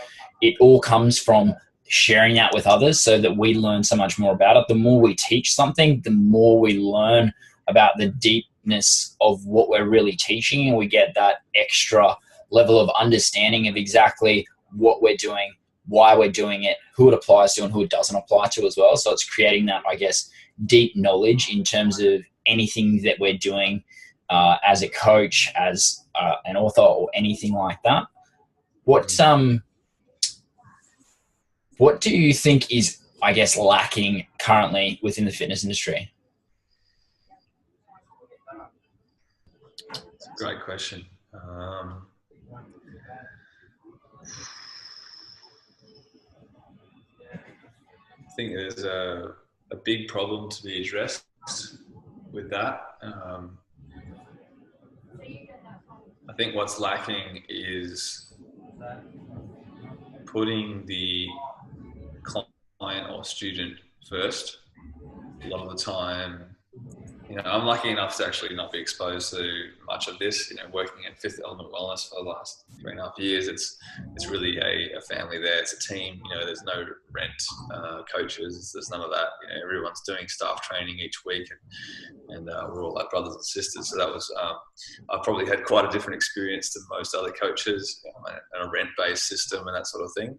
It all comes from sharing that with others so that we learn so much more about it. The more we teach something, the more we learn about the deepness of what we're really teaching, and we get that extra level of understanding of exactly what we're doing, why we're doing it, who it applies to and who it doesn't apply to as well. So it's creating that, I guess, deep knowledge in terms of anything that we're doing as a coach, as an author, or anything like that. What do you think is, I guess, lacking currently within the fitness industry? It's a great question. I think there's a big problem to be addressed with that. I think what's lacking is putting the client or student first. A lot of the time, I'm lucky enough to actually not be exposed to much of this. Working in Fifth Element Wellness for the last 3.5 years, it's really a family there. It's a team. There's no rent coaches. There's none of that. Everyone's doing staff training each week, and we're all like brothers and sisters. So that was I probably had quite a different experience than most other coaches, and a rent-based system and that sort of thing.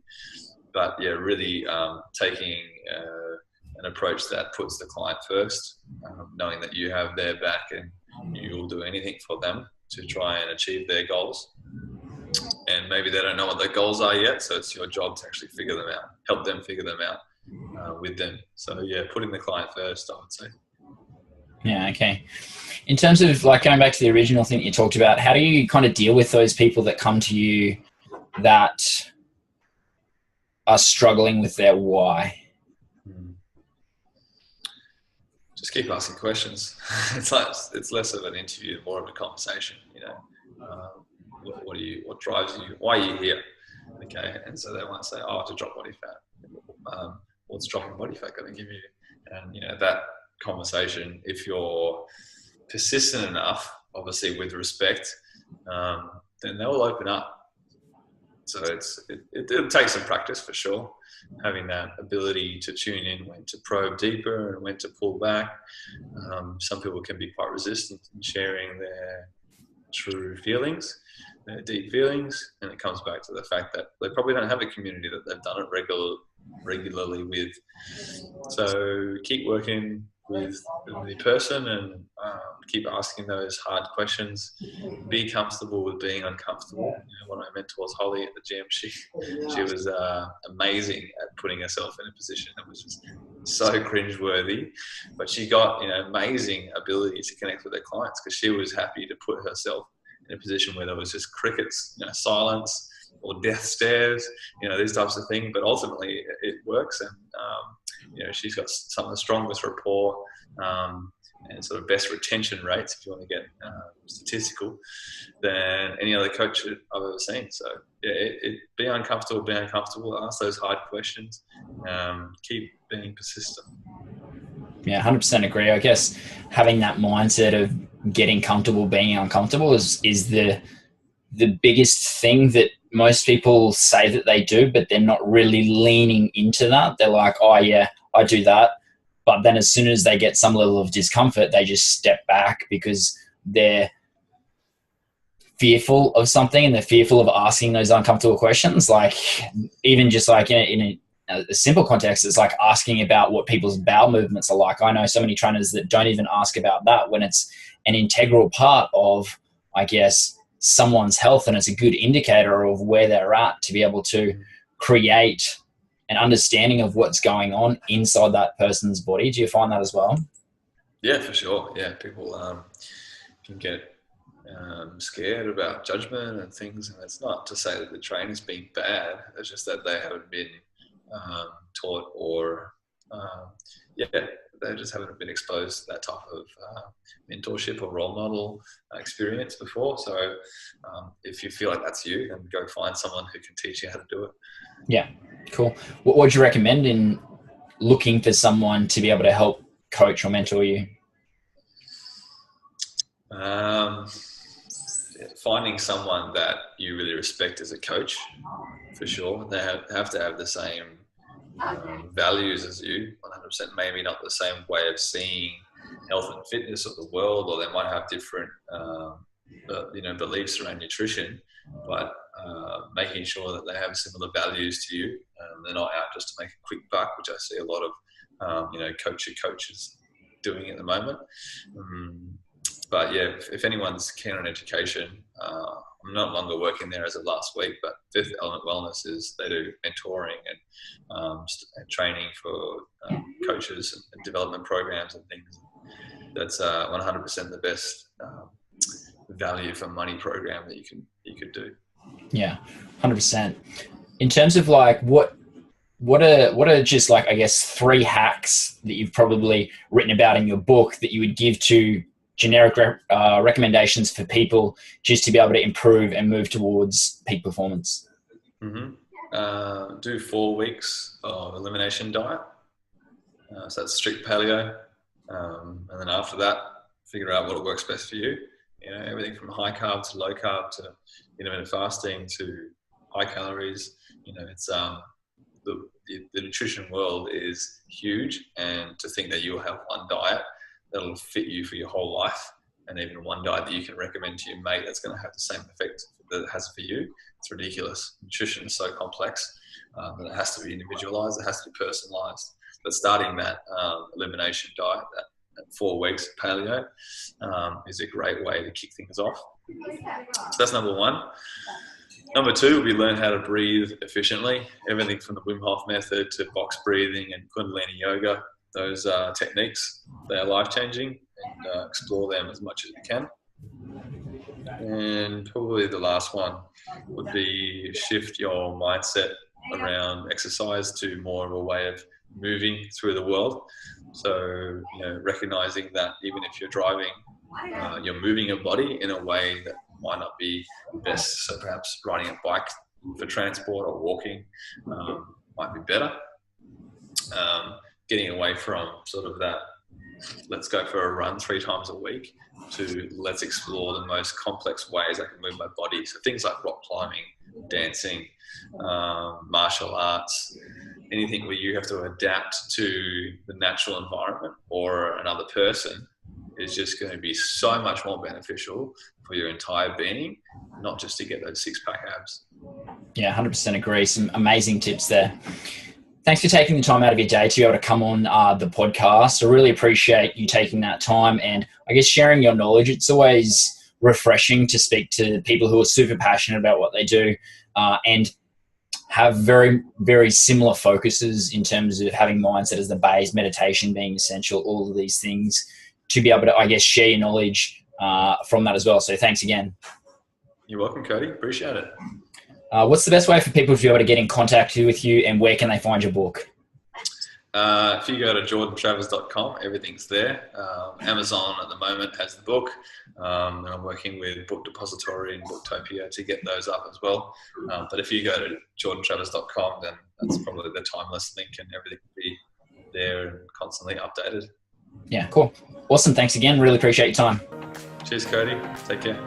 But yeah, really taking an approach that puts the client first, knowing that you have their back and you will do anything for them to try and achieve their goals. And maybe they don't know what their goals are yet, so it's your job to actually figure them out, help them figure them out with them. So yeah, putting the client first, I would say. Yeah, okay. In terms of going back to the original thing that you talked about, how do you kind of deal with those people that come to you that are struggling with their why? Just keep asking questions. It's less of an interview, more of a conversation. What drives you? Why are you here? Okay, and so they might say, to drop body fat. What's dropping body fat going to give you? And that conversation, if you're persistent enough, obviously with respect, then they will open up. So it takes some practice for sure, having that ability to tune in, when to probe deeper and when to pull back. Some people can be quite resistant in sharing their true feelings, their deep feelings, and it comes back to the fact that they probably don't have a community that they've done it regularly with. So keep working with the person and keep asking those hard questions. Be comfortable with being uncomfortable. One of my mentors, Holly, at the gym, she was amazing at putting herself in a position that was just so cringeworthy, but she got amazing ability to connect with her clients because she was happy to put herself in a position where there was just crickets, silence, or death stares, these types of things. But ultimately, it works, and she's got some of the strongest rapport and sort of best retention rates, if you want to get statistical, than any other coach I've ever seen. So yeah, be uncomfortable, ask those hard questions, keep being persistent. Yeah, 100% agree. I guess having that mindset of getting comfortable, being uncomfortable is the biggest thing that most people say that they do, but they're not really leaning into that. They're like, oh yeah, I do that. But then as soon as they get some level of discomfort, they just step back because they're fearful of something and they're fearful of asking those uncomfortable questions. Even just in a simple context, it's like asking about what people's bowel movements are like. I know so many trainers that don't even ask about that when it's an integral part of, I guess, someone's health, and it's a good indicator of where they're at to be able to create an understanding of what's going on inside that person's body. Do you find that as well? Yeah, for sure. Yeah, people can get scared about judgment and things, and it's not to say that the training's been bad. It's just that they haven't been taught, or they just haven't been exposed to that type of mentorship or role model experience before. So if you feel like that's you, then go find someone who can teach you how to do it. Yeah, cool. What would you recommend in looking for someone to be able to help coach or mentor you? Finding someone that you really respect as a coach, for sure. They have to have the same values as you, 100%. Maybe not the same way of seeing health and fitness of the world, or they might have different beliefs around nutrition, but making sure that they have similar values to you. They're not out just to make a quick buck, which I see a lot of coaches doing at the moment. But yeah, if anyone's keen on education, I'm no longer working there as of last week, but Fifth Element Wellness they do mentoring and training for coaches and development programs and things. That's 100% the best value for money program that you could do. Yeah, 100%. In terms of like what are just like, I guess, 3 hacks that you've probably written about in your book that you would give to generic recommendations for people just to be able to improve and move towards peak performance? Do 4 weeks of elimination diet. So that's strict paleo. And then after that, figure out what works best for you. Everything from high carb to low carb to intermittent fasting to high calories. It's the nutrition world is huge, and to think that you'll have one diet that'll fit you for your whole life, and even one diet that you can recommend to your mate that's going to have the same effect that it has for you, it's ridiculous. Nutrition is so complex that it has to be individualized, it has to be personalized. But starting that elimination diet, that 4 weeks of paleo, is a great way to kick things off. So that's number 1. Number 2 will be learn how to breathe efficiently. Everything from the Wim Hof method to box breathing and Kundalini yoga. Those techniques, they are life-changing, and explore them as much as you can. And probably the last one would be shift your mindset around exercise to more of a way of moving through the world. So, recognizing that even if you're driving, you're moving your body in a way that might not be best. So perhaps riding a bike for transport or walking might be better. Getting away from sort of that, let's go for a run 3 times a week, to let's explore the most complex ways I can move my body. So things like rock climbing, dancing, martial arts, anything where you have to adapt to the natural environment or another person is just going to be so much more beneficial for your entire being, not just to get those 6-pack abs. Yeah, 100% agree. Some amazing tips there. Thanks for taking the time out of your day to be able to come on the podcast. I really appreciate you taking that time and I guess sharing your knowledge. It's always refreshing to speak to people who are super passionate about what they do and have very, very similar focuses in terms of having mindset as the base, meditation being essential, all of these things, to be able to, I guess, share your knowledge from that as well. So thanks again. You're welcome, Cody. Appreciate it. What's the best way for people to be able to get in contact with you, and where can they find your book? If you go to jordantravers.com, everything's there. Amazon at the moment has the book. And I'm working with Book Depository and Booktopia to get those up as well. But if you go to jordantravers.com, then that's probably the timeless link, and everything will be there and constantly updated. Yeah, cool. Awesome. Thanks again. Really appreciate your time. Cheers, Cody. Take care.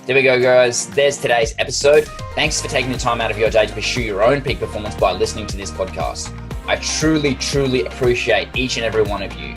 There we go, guys. There's today's episode. Thanks for taking the time out of your day to pursue your own peak performance by listening to this podcast. I truly, truly appreciate each and every one of you.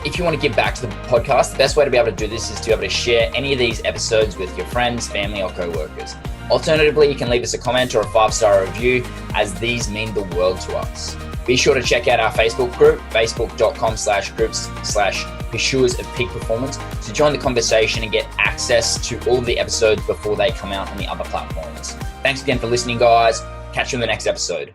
If you want to give back to the podcast, the best way to be able to do this is to be able to share any of these episodes with your friends, family, or co-workers. Alternatively, you can leave us a comment or a 5-star review, as these mean the world to us. Be sure to check out our Facebook group, facebook.com/groups/pursuers of peak performance, to join the conversation and get access to all of the episodes before they come out on the other platforms. Thanks again for listening, guys. Catch you in the next episode.